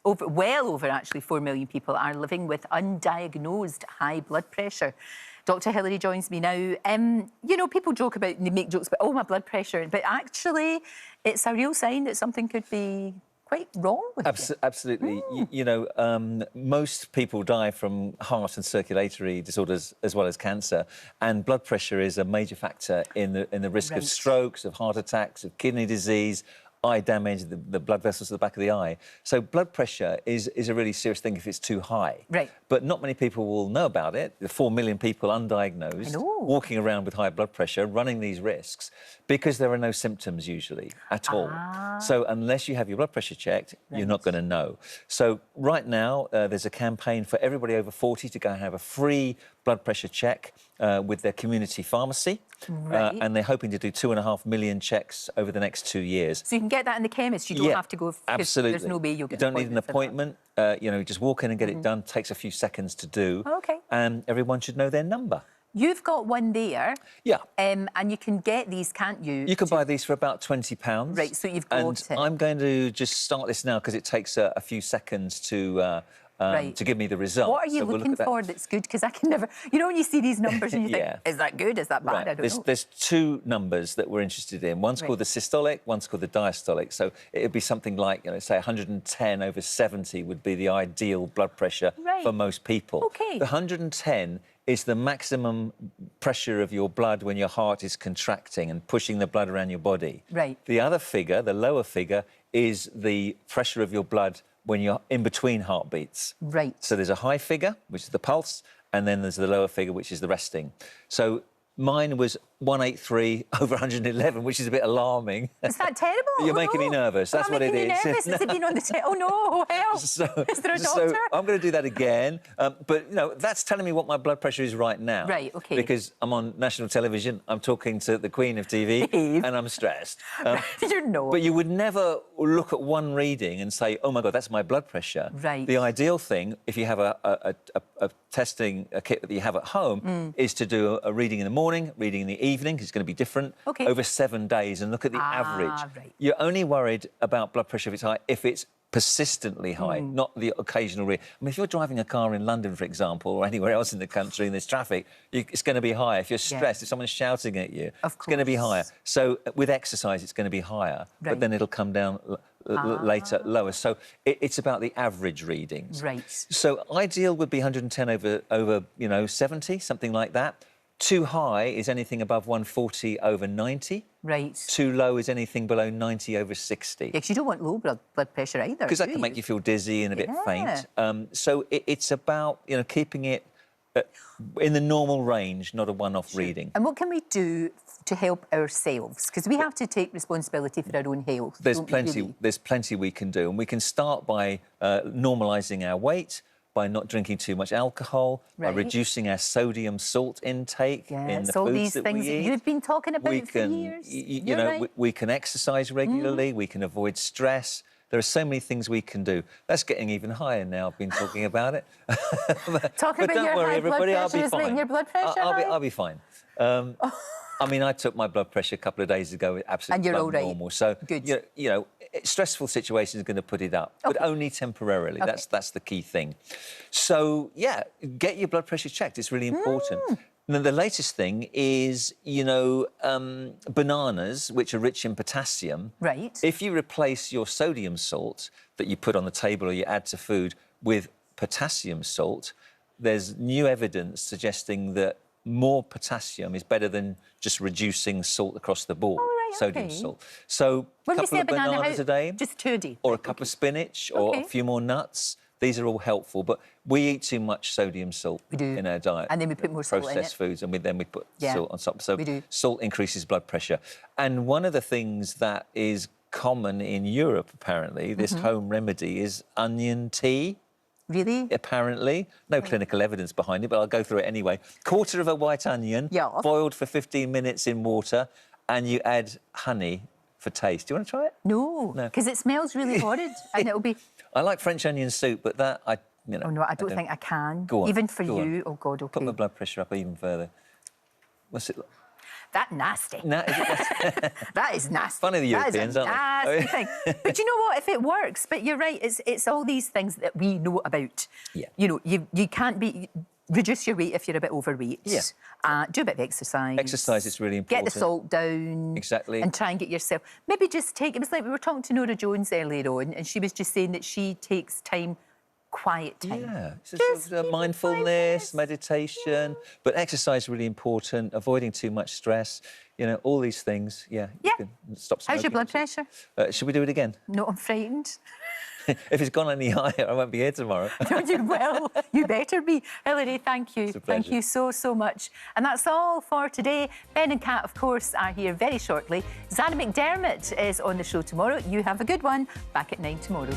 well over actually 4 million people are living with undiagnosed high blood pressure. Dr. Hillary joins me now. You know, people joke about, they make jokes about, oh, my blood pressure, but actually it's a real sign that something could be quite wrong with you. Absolutely. You know, most people die from heart and circulatory disorders as well as cancer, and blood pressure is a major factor in the risk of strokes, of heart attacks, of kidney disease, eye damage, the blood vessels at the back of the eye. So blood pressure is a really serious thing if it's too high. Right. But not many people will know about it. The 4 million people undiagnosed, walking around with high blood pressure, running these risks, because there are no symptoms usually at all. So unless you have your blood pressure checked, you're not going to know. So right now, there's a campaign for everybody over 40 to go and have a free blood pressure check with their community pharmacy. And they're hoping to do 2.5 million checks over the next 2 years. So you can get that in the chemist. You don't have to go. Absolutely. There's no way you'll get. You don't need an appointment. You know, just walk in and get it done. Takes a few seconds to do. Okay. And everyone should know their number. You've got one there. Yeah. And you can get these, can't you? You can buy these for about £20. Right. So you've got it. And I'm going to just start this now because it takes a few seconds to give me the result. What are you looking for that's good? Because I can never... You know when you see these numbers and you think, is that good, is that bad? I don't know. There's two numbers that we're interested in. One's called the systolic, one's called the diastolic. So it would be something like, you know, say 110/70 would be the ideal blood pressure for most people. Okay. The 110 is the maximum pressure of your blood when your heart is contracting and pushing the blood around your body. Right. The other figure, the lower figure, is the pressure of your blood when you're in between heartbeats. Right. So there's a high figure, which is the pulse, and then there's the lower figure, which is the resting. So mine was 183/111, which is a bit alarming. Is that terrible? You're making me nervous. That's what it is. Nervous. Has it been on the oh no, help! Is there a doctor? So I'm going to do that again. But you know, that's telling me what my blood pressure is right now. Right. Okay. Because I'm on national television. I'm talking to the Queen of TV, and I'm stressed. You're not. But you would never look at one reading and say, "Oh my God, that's my blood pressure." Right. The ideal thing, if you have a testing kit that you have at home, is to do a reading in the morning, reading in the evening, 'cause it's going to be different, over 7 days, and look at the average. Right. You're only worried about blood pressure if it's high, if it's persistently high, not the occasional read. I mean, if you're driving a car in London, for example, or anywhere else in the country and there's traffic, it's going to be higher. If you're stressed, if someone's shouting at you, it's going to be higher. So with exercise, it's going to be higher, but then it'll come down later, lower. So it's about the average readings. Right. So ideal would be 110 over you know, 70, something like that. Too high is anything above 140/90. Right. Too low is anything below 90/60. Yeah, because you don't want low blood pressure either. Because that can make you feel dizzy and a bit faint. So it's about, you know, keeping it in the normal range, not a one-off reading. And what can we do to help ourselves? Because we have to take responsibility for our own health. There's plenty we can do, and we can start by normalising our weight, by not drinking too much alcohol, by reducing our sodium salt intake in the foods that we eat. You've been talking about for years. You know, we can exercise regularly, we can avoid stress. There are so many things we can do. That's getting even higher now. I've been talking about it. But don't worry, everybody, I'll be fine. Your blood pressure I'll be fine. I mean, I took my blood pressure a couple of days ago. Absolutely normal. So, good. You know, stressful situations are going to put it up, but only temporarily. That's the key thing. So, yeah, get your blood pressure checked. It's really important. And then the latest thing is, you know, bananas, which are rich in potassium. Right. If you replace your sodium salt that you put on the table or you add to food with potassium salt, there's new evidence suggesting that more potassium is better than just reducing salt across the board, sodium salt. So a couple of bananas a day, just 2 a day, or a cup of spinach, or a few more nuts. These are all helpful, but we eat too much sodium salt in our diet. And then we put more salt in it. Processed foods, and then we put salt on top. So salt increases blood pressure. And one of the things that is common in Europe, apparently, this home remedy, is onion tea. Really? Apparently. No clinical evidence behind it, but I'll go through it anyway. Quarter of a white onion, boiled for 15 minutes in water, and you add honey for taste. Do you want to try it? No, because it smells really horrid, and it'll be... I like French onion soup, but that, you know... Oh, no, I don't think I can. Go on. Even for you. Oh, God, OK. Put my blood pressure up even further. What's it like? That nasty. No, is it nasty? That is nasty. Funny the Europeans, aren't they? Nasty thing. But you know what? If it works, but you're right, it's all these things that we know about. Yeah. You know, you can't be... Reduce your weight if you're a bit overweight. Yeah. Do a bit of exercise. Exercise is really important. Get the salt down. Exactly. And try and get yourself... Maybe just take... It was like we were talking to Nora Jones earlier on, and she was just saying that she takes time, quiet time. Yeah, it's sort of mindfulness, meditation, but exercise is really important, avoiding too much stress, you know, all these things, you can stop smoking. How's your blood pressure? Should we do it again? No, I'm frightened. If it's gone any higher, I won't be here tomorrow. No, you will. You better be. Hilary, thank you. It's a Thank pleasure. you so, so much. And that's all for today. Ben and Kat, of course, are here very shortly. Zana McDermott is on the show tomorrow. You have a good one. Back at 9 tomorrow.